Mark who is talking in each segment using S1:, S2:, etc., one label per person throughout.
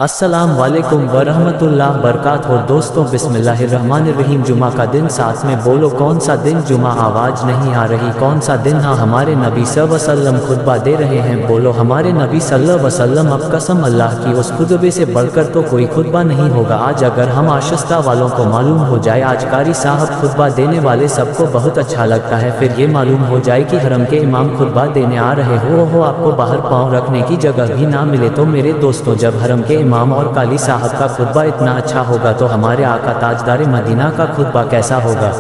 S1: अस्सलाम वालेकुम वरहमतुल्लाह बरकातहू। दोस्तों बिस्मिल्लाहिर्रहमानिर्रहीम। जुमा का दिन, साथ में बोलो कौन सा दिन। जुमा आवाज़ नहीं आ रही, कौन सा दिन। हाँ, हमारे नबी सल्लल्लाहु अलैहि वसल्लम खुतबा दे रहे हैं। बोलो हमारे नबी सल्लल्लाहु अलैहि वसल्लम। अब कसम अल्लाह की, उस खुतबे से बढ़कर तो कोई खुतबा नहीं होगा। आज अगर हम आशस्ता वालों को मालूम हो जाए आज कारी साहब खुतबा देने वाले सबको बहुत अच्छा लगता है, फिर ये मालूम हो जाए कि हरम के इमाम खुतबा देने आ रहे हो आपको बाहर पाँव रखने की जगह भी ना मिले। तो मेरे दोस्तों, जब हरम के इमाम और काली साहब का खुतबा इतना अच्छा होगा तो हमारे आका ताजदार मदीना का खुतबा कैसा होगा।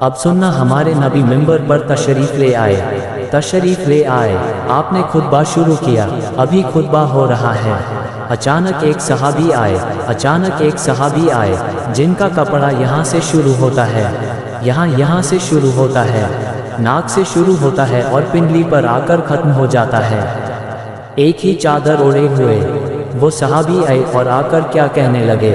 S1: अब सुनना, हमारे नबी मिंबर पर तशरीफ ले आए। आपने खुतबा शुरू किया, अभी खुतबा हो रहा है। अचानक एक सहाबी आए जिनका कपड़ा यहाँ से शुरू होता है, यहाँ से शुरू होता है, नाक से शुरू होता है और पिंडली पर आकर ख़त्म हो जाता है। एक ही चादर ओढ़े हुए वो सहाबी आए और आकर क्या कहने लगे,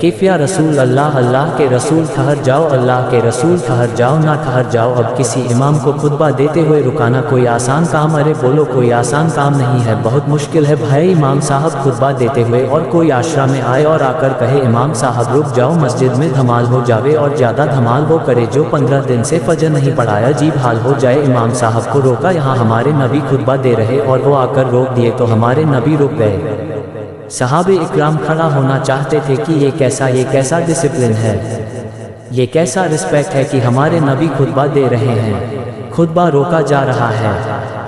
S1: किफ़ रसूल अल्लाह, अल्लाह के रसूल ठहर जाओ, अल्लाह के रसूल ठहर जाओ, ना ठहर जाओ। अब किसी इमाम को खुतबा देते हुए रुकाना कोई आसान काम, अरे बोलो कोई आसान काम नहीं है, बहुत मुश्किल है भाई। इमाम साहब खुतबा देते हुए और कोई आशरा में आए और आकर कहे इमाम साहब रुक जाओ, मस्जिद में धमाल हो जावे और ज़्यादा धमाल वो करे जो 15 दिन से फजर नहीं पढ़ाया, जीभ हाल हो जाए। इमाम साहब को रोका, यहाँ हमारे नबी खुतबा दे रहे और वो आकर रोक दिए तो हमारे नबी रुक गए। सहाबे इकराम खड़ा होना चाहते थे कि ये कैसा डिसिप्लिन है, ये कैसा रिस्पेक्ट है कि हमारे नबी खुतबा दे रहे हैं, खुतबा रोका जा रहा है।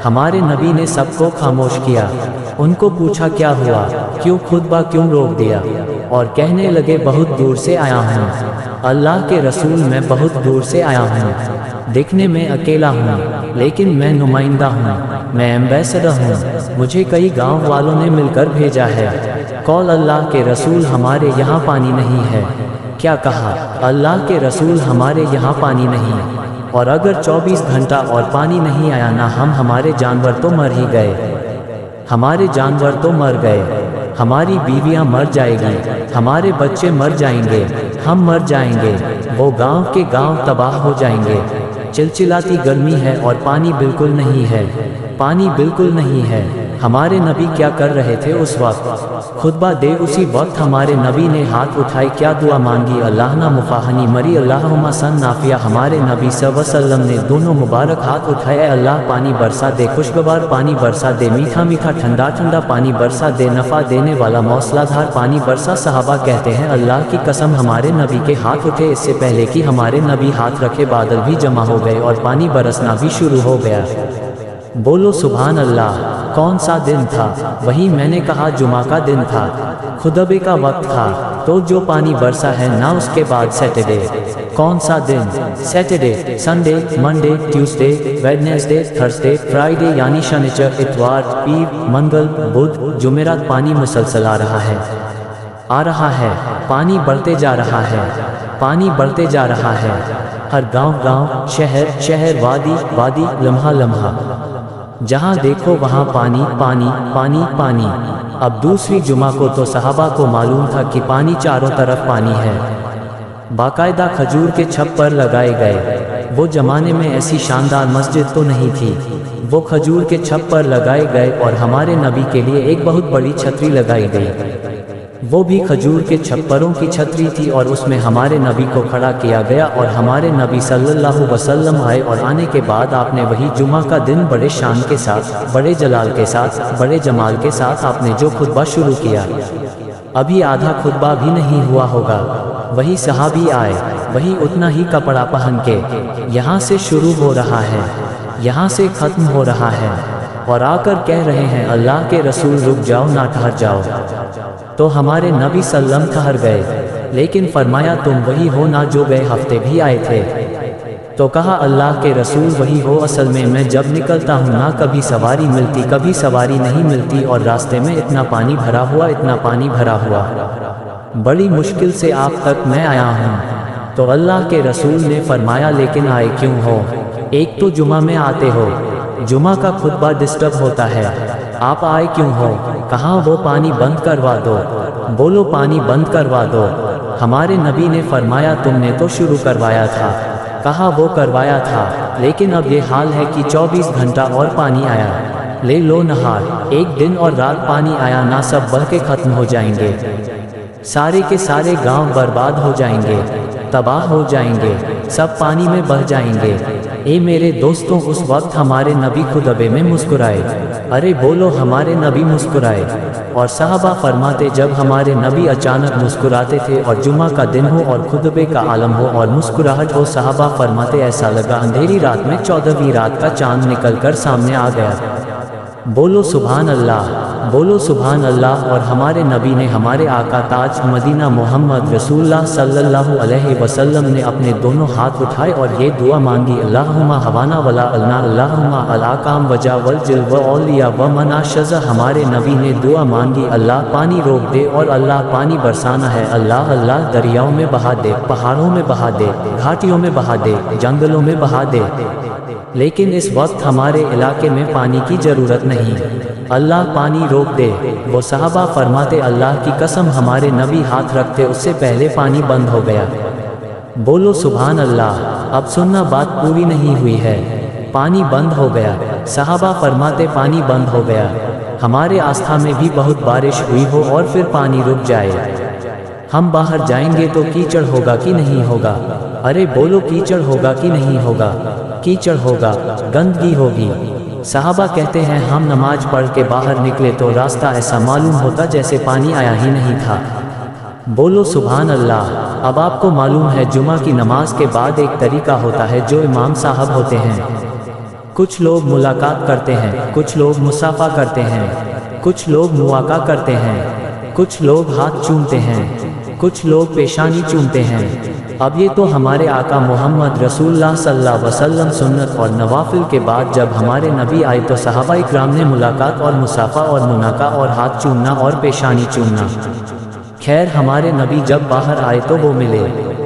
S1: हमारे नबी ने सबको खामोश किया, उनको पूछा क्या हुआ, क्यों खुतबा क्यों रोक दिया, और कहने लगे बहुत दूर से आया हूँ, अल्लाह के रसूल मैं बहुत दूर से आया हूँ, दिखने में अकेला हूँ लेकिन मैं नुमाइंदा हूँ, मैं एम्बेसडर हूँ, मुझे कई गांव वालों ने मिलकर भेजा है। कौल अल्लाह के रसूल हमारे यहाँ पानी नहीं है। क्या कहा, अल्लाह के रसूल हमारे यहाँ पानी नहीं, और अगर 24 घंटा और पानी नहीं आया ना हमारे जानवर तो मर ही गए, हमारे जानवर तो मर गए, हमारी बीवियां मर जाएगी, हमारे बच्चे मर जाएंगे, हम मर जाएंगे, वो गांव के गांव तबाह हो जाएंगे। चिलचिलाती गर्मी है और पानी बिल्कुल नहीं है, पानी बिल्कुल नहीं है। हमारे नबी क्या कर रहे थे उस वक्त, खुतबा दे उसी वक्त हमारे नबी ने हाथ उठाए, क्या दुआ मांगी, अल्लाह ना मुफाहनी मरी अल्लाहुम्मा सन नाफिया। हमारे नबी सल्लल्लाहु अलैहि वसल्लम ने दोनों मुबारक हाथ उठाए, अल्लाह पानी बरसा दे, खुशगवार पानी बरसा दे, मीठा मीठा ठंडा ठंडा पानी बरसा दे, नफ़ा देने वाला मौसलाधार पानी बरसा। सहाबा कहते हैं अल्लाह की कसम हमारे नबी के हाथ उठे इससे पहले कि हमारे नबी हाथ रखे बादल भी जमा हो गए और पानी बरसना भी शुरू हो गया। बोलो सुभान अल्लाह। कौन सा दिन था, वही मैंने कहा जुमा का दिन था, खुतबे का वक्त था, तो जो पानी बरसा है ना उसके बाद सैटरडे। कौन सा दिन, Saturday, Sunday, Monday, Tuesday, Wednesday, Thursday, Friday यानी शनिचर, इतवार, पीर, मंगल, बुध, जुमेरात। पानी मुसलसल आ रहा है, पानी बढ़ते जा रहा है, पानी बढ़ते जा रहा है। हर गांव, शहर, वादी, लम्हा, जहाँ देखो वहाँ पानी। अब दूसरी जुमा को तो सहाबा को मालूम था कि पानी चारों तरफ पानी है, बाकायदा खजूर के छप्पर लगाए गए। वो जमाने में ऐसी शानदार मस्जिद तो नहीं थी, वो खजूर के छप्पर लगाए गए और हमारे नबी के लिए एक बहुत बड़ी छतरी लगाई गई, वो भी खजूर के छप्परों की छतरी थी और उसमें हमारे नबी को खड़ा किया गया और हमारे नबी सल्लल्लाहु अलैहि वसल्लम आए। और आने के बाद आपने वही जुमा का दिन बड़े शान के साथ, बड़े जलाल के साथ, बड़े जमाल के साथ आपने जो खुतबा शुरू किया, अभी आधा खुतबा भी नहीं हुआ होगा, वही सहाबी आए, वही उतना ही कपड़ा पहन के यहाँ से शुरू हो रहा है, यहाँ से ख़त्म हो रहा है, और आकर कह रहे हैं अल्लाह के रसूल रुक जाओ ना ठहर जाओ। तो हमारे नबी सल्लम ठहर गए, लेकिन फरमाया तुम वही हो ना जो गए हफ्ते भी आए थे। तो कहा अल्लाह के रसूल वही हो, असल में मैं जब निकलता हूँ ना कभी सवारी मिलती, कभी सवारी नहीं मिलती, और रास्ते में इतना पानी भरा हुआ, बड़ी मुश्किल से आप तक मैं आया हूँ। तो अल्लाह के रसूल ने फरमाया लेकिन आए क्यों हो, एक तो जुमा में आते हो, जुमा का खुतबा डिस्टर्ब होता है, आप आए क्यों हो। कहा वो पानी बंद करवा दो, बोलो पानी बंद करवा दो। हमारे नबी ने फरमाया तुमने तो शुरू करवाया था। कहा वो करवाया था, लेकिन अब ये हाल है कि 24 घंटा और पानी आया, ले लो नहार। एक दिन और रात पानी आया ना, सब बह के खत्म हो जाएंगे, सारे के सारे गांव बर्बाद हो जाएंगे, तबाह हो जाएंगे, सब पानी में बह जाएंगे। ए मेरे दोस्तों, उस वक्त हमारे नबी खुतबे में मुस्कुराए। अरे बोलो, हमारे नबी मुस्कुराए। और सहाबा फरमाते, जब हमारे नबी अचानक मुस्कुराते थे और जुम्मा का दिन हो और खुतबे का आलम हो और मुस्कुराहट हो, सहाबा फरमाते ऐसा लगा अंधेरी रात में 14वीं रात का चांद निकलकर सामने आ गया। बोलो सुभान अल्लाह, बोलो सुभान अल्लाह। और हमारे नबी ने, हमारे आका ताज मदीना मोहम्मद रसूलुल्लाह सल्लल्लाहु अलैहि वसल्लम ने अपने दोनों हाथ उठाए और ये दुआ मांगी, अल्लाहुम्मा हवाना वला अलना, अल्लाहुम्मा अलाकाम वजा वल जिल व औलिया व मना शज़ा। हमारे नबी ने दुआ मांगी, अल्लाह पानी रोक दे और अल्लाह पानी बरसाना है, अल्लाह अल्लाह दरियाओं में बहा दे, पहाड़ों में बहा दे, घाटियों में बहा दे, जंगलों में बहा दे। लेकिन इस वक्त हमारे इलाके में पानी की ज़रूरत नहीं, अल्लाह पानी रोक दे। वो सहाबा फरमाते, अल्लाह की कसम, हमारे नबी हाथ रखते उससे पहले पानी बंद हो गया। बोलो सुभान अल्लाह। अब सुनना, बात पूरी नहीं हुई है, पानी बंद हो गया। सहाबा फरमाते, पानी बंद हो गया, हमारे आस्था में भी बहुत बारिश हुई हो और फिर पानी रुक जाए, हम बाहर जाएंगे तो कीचड़ होगा कि नहीं होगा? अरे बोलो, कीचड़ होगा कि नहीं होगा? कीचड़ होगा, गंदगी होगी। सहाबा कहते हैं, हम नमाज पढ़ के बाहर निकले तो रास्ता ऐसा मालूम होता जैसे पानी आया ही नहीं था। बोलो सुभान अल्लाह। अब आपको मालूम है, जुमा की नमाज के बाद एक तरीका होता है जो इमाम साहब होते हैं। कुछ लोग मुलाकात करते हैं, कुछ लोग मुसाफा करते हैं, कुछ लोग मुआका करते हैं, कुछ लोग हाथ चूमते हैं, कुछ लोग पेशानी चूमते हैं। अब ये तो हमारे आका मोहम्मद रसूलुल्लाह सल्लल्लाहु अलैहि वसल्लम सुन्नत और नवाफिल के बाद जब हमारे नबी आए तो सहाबा इकराम ने मुलाकात और मुसाफा और मुनाका और हाथ चूमना और पेशानी चूमना। खैर, हमारे नबी जब बाहर आए तो वो मिले।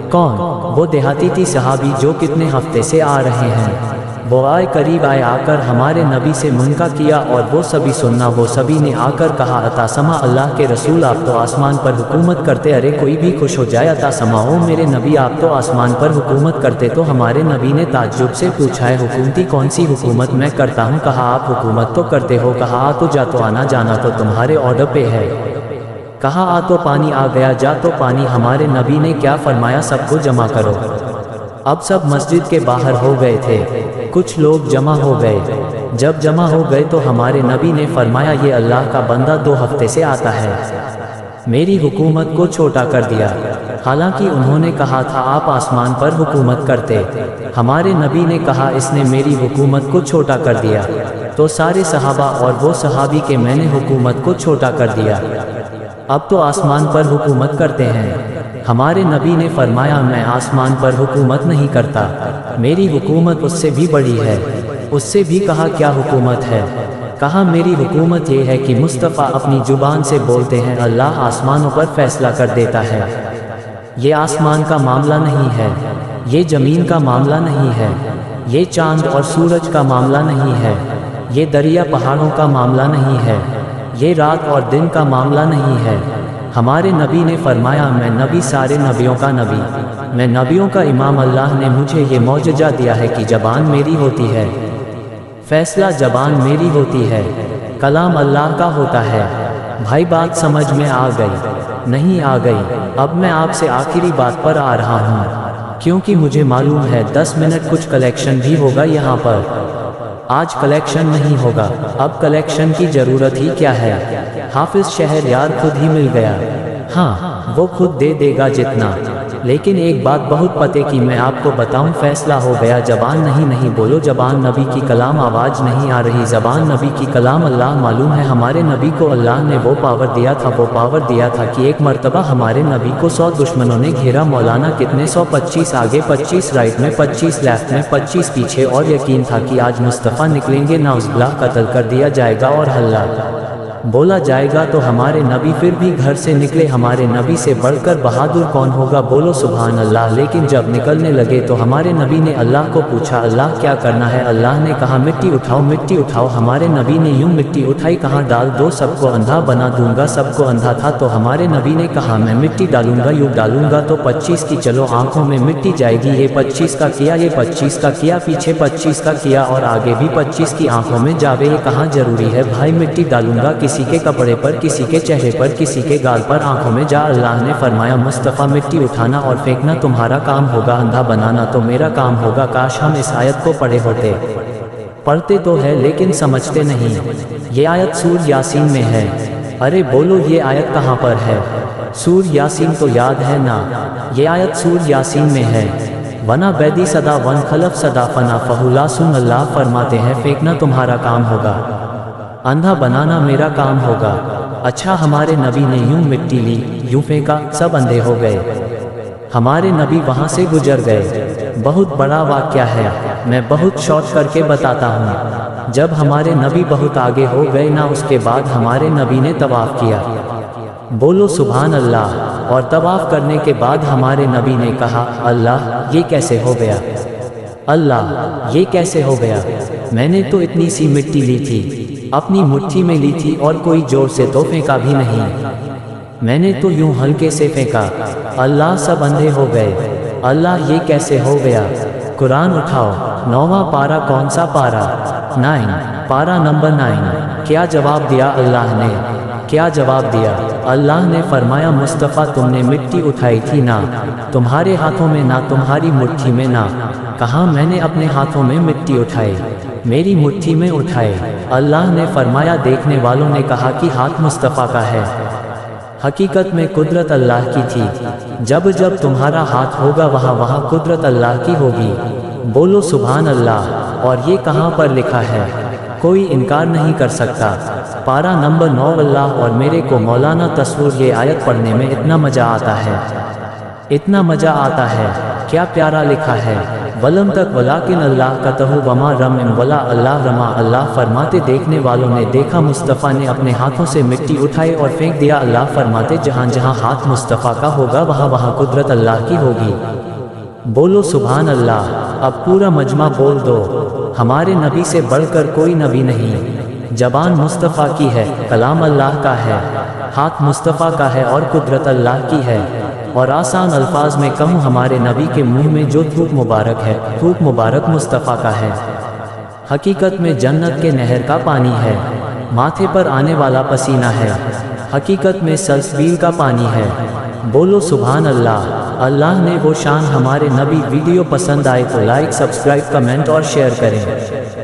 S1: कौन? वो देहाती थी सहाबी जो कितने हफ्ते से आ रहे हैं। वो आए, करीब आए, आकर हमारे नबी से मुनका किया और वो सभी सुनना। वो सभी ने आकर कहा, अता समा, अल्लाह के रसूल आप तो आसमान पर हुकूमत करते, अरे कोई भी खुश हो जाए। अता समा, ओ मेरे नबी आप तो आसमान पर हुकूमत करते। तो हमारे नबी ने ताज्जुब से पूछा, है हुकूमती कौन सी हुकूमत मैं करता हूँ? कहा, आप हुकूमत तो करते हो। कहा, आ तो जा, तो आना जाना तो तुम्हारे ऑर्डर पे है। कहा, आ तो पानी आ गया, जा तो पानी। हमारे नबी ने क्या फरमाया, सबको जमा करो। अब सब मस्जिद के बाहर हो गए थे, कुछ लोग जमा हो गए। जब जमा हो गए तो हमारे नबी ने फरमाया, ये अल्लाह का बंदा 2 हफ्ते से आता है, मेरी हुकूमत को छोटा कर दिया। हालांकि उन्होंने कहा था आप आसमान पर हुकूमत करते। हमारे नबी ने कहा, इसने मेरी हुकूमत को छोटा कर दिया। तो सारे सहाबा और वो सहाबी के, मैंने हुकूमत को छोटा कर दिया, अब तो आसमान पर हुकूमत करते हैं। हमारे नबी ने फरमाया, मैं आसमान पर हुकूमत नहीं करता, मेरी हुकूमत उससे भी बड़ी है। उससे भी कहा, क्या हुकूमत है? कहा, मेरी हुकूमत ये है कि मुस्तफ़ा अपनी जुबान से बोलते हैं, अल्लाह आसमानों पर फैसला कर देता है। ये आसमान का मामला नहीं है, ये ज़मीन का मामला नहीं है, ये चांद और सूरज का मामला नहीं है, ये दरिया पहाड़ों का मामला नहीं है, ये रात और दिन का मामला नहीं है। हमारे नबी ने फरमाया, मैं नबी, सारे नबियों का नबी, मैं नबियों का इमाम। अल्लाह ने मुझे ये मौजज़ा दिया है कि ज़बान मेरी होती है, फैसला ज़बान मेरी होती है, कलाम अल्लाह का होता है। भाई बात समझ में आ गई? नहीं आ गई? अब मैं आपसे आखिरी बात पर आ रहा हूँ, क्योंकि मुझे मालूम है 10 मिनट कुछ कलेक्शन भी होगा यहाँ पर। आज कलेक्शन नहीं होगा, अब कलेक्शन की ज़रूरत ही क्या है? हाफिज शहरयार खुद ही मिल गया। हाँ, वो खुद दे देगा जितना। लेकिन एक बात बहुत पते की मैं आपको बताऊं, फैसला हो गया। ज़बान नहीं बोलो, ज़बान नबी की कलाम, आवाज़ नहीं आ रही, ज़बान नबी की कलाम। अल्लाह मालूम है, हमारे नबी को अल्लाह ने वो पावर दिया था, वो पावर दिया था कि एक मरतबा हमारे नबी को 100 दुश्मनों ने घेरा। मौलाना कितने? 125 आगे, 25 राइट में, 25 लेफ्ट में, 25 पीछे। और यकीन था कि आज मुस्तफ़ा निकलेंगे, नाउज़ुबिल्लाह कत्ल कर दिया जाएगा और हल्ला बोला जाएगा तो हमारे नबी फिर भी घर से निकले, हमारे नबी से बढ़कर बहादुर कौन होगा? बोलो सुभान अल्लाह। लेकिन जब निकलने लगे तो हमारे नबी ने अल्लाह को पूछा, अल्लाह क्या करना है? अल्लाह ने कहा मिट्टी उठाओ, मिट्टी उठाओ। हमारे नबी ने यूं मिट्टी उठाई, कहा डाल दो, सबको अंधा बना दूंगा। सबको अंधा था तो हमारे नबी ने कहा मैं मिट्टी डालूंगा, यूं डालूंगा तो 25 की चलो आंखों में मिट्टी जाएगी। ये 25 का किया, ये 25 का किया, पीछे 25 का किया और आगे भी 25 की आंखों में जावे। ये कहाँ जरूरी है भाई? मिट्टी डालूंगा किसी के कपड़े पर, किसी के चेहरे पर, किसी के गाल पर, आंखों में जा। अल्लाह ने फरमाया मुस्तफ़ा मिट्टी उठाना और फेंकना तुम्हारा काम होगा, अंधा बनाना तो मेरा काम होगा। काश हम इस आयत को पढ़े होते। पढ़ते तो है लेकिन समझते नहीं। ये आयत सूर यासीन में है। अरे बोलो ये आयत कहाँ पर है? सूर यासीन तो याद है ना? ये आयत सूर यासीन में है। वना बैदी सदा वन खलफ सदा फना फहुला सुन। अल्लाह फरमाते हैं फेंकना तुम्हारा काम होगा, अंधा बनाना मेरा काम होगा। अच्छा हमारे नबी ने यूं मिट्टी ली, यूं फेंका, सब अंधे हो गए। हमारे नबी वहां से गुजर गए। बहुत बड़ा वाक़या है, मैं बहुत शॉर्ट करके बताता हूँ। जब हमारे नबी बहुत आगे हो गए ना, उसके बाद हमारे नबी ने तवाफ़ किया। बोलो सुभान अल्लाह। और तवाफ़ करने के बाद हमारे नबी ने कहा अल्लाह ये कैसे हो गया? अल्लाह ये कैसे हो गया? मैंने तो इतनी सी मिट्टी ली थी, अपनी मुट्ठी में ली थी और कोई जोर से तो फेंका भी नहीं। मैंने तो यूं हल्के से फेंका। अल्लाह सब अंधे हो गए। अल्लाह ये कैसे हो गया? कुरान उठाओ, 9वां पारा। कौन सा पारा? 9, पारा नंबर 9। क्या जवाब दिया अल्लाह ने? क्या जवाब दिया? अल्लाह ने फरमाया मुस्तफ़ा तुमने मिट्टी उठाई थी ना तुम्हारे हाथों में, ना तुम्हारी मुट्ठी में, ना। कहा मैंने अपने हाथों में मिट्टी उठाई, मेरी मुट्ठी में उठाए। अल्लाह ने फरमाया देखने वालों ने कहा कि हाथ मुस्तफ़ा का है। हकीकत में कुदरत अल्लाह की थी। जब जब तुम्हारा हाथ होगा वहाँ वहाँ कुदरत अल्लाह की होगी। बोलो सुभान अल्लाह। और ये कहाँ पर लिखा है? कोई इनकार नहीं कर सकता। पारा नंबर 9। अल्लाह और मेरे को मौलाना तस्वीर ये आयत पढ़ने में इतना मज़ा आता है, इतना मज़ा आता है। क्या प्यारा लिखा है। वलम तक वलाकिन अल्लाह का तहु वमा रम वला अल्लाह रमा। अल्लाह फरमाते देखने वालों ने देखा मुस्तफ़ा ने अपने हाथों से मिट्टी उठाई और फेंक दिया। अल्लाह फरमाते जहाँ जहाँ हाथ मुस्तफ़ा का होगा वहाँ वहाँ कुदरत अल्लाह की होगी। बोलो सुभान अल्लाह। अब पूरा मजमा बोल दो, हमारे नबी से बढ़कर कोई नबी नहीं। ज़बान मुस्तफ़ा की है, कलाम अल्लाह का है, हाथ मुस्तफ़ा का है और कुदरत अल्लाह की है। और आसान अल्फाज में कहूँ हमारे नबी के मुंह में जो थूक मुबारक है, थूक मुबारक मुस्तफ़ा का है। हकीकत में जन्नत के नहर का पानी है, माथे पर आने वाला पसीना है। हकीकत में सल्सबील का पानी है। बोलो सुभान अल्लाह। अल्लाह ने वो शान हमारे नबी। वीडियो पसंद आए तो लाइक, सब्सक्राइब, कमेंट और शेयर करें।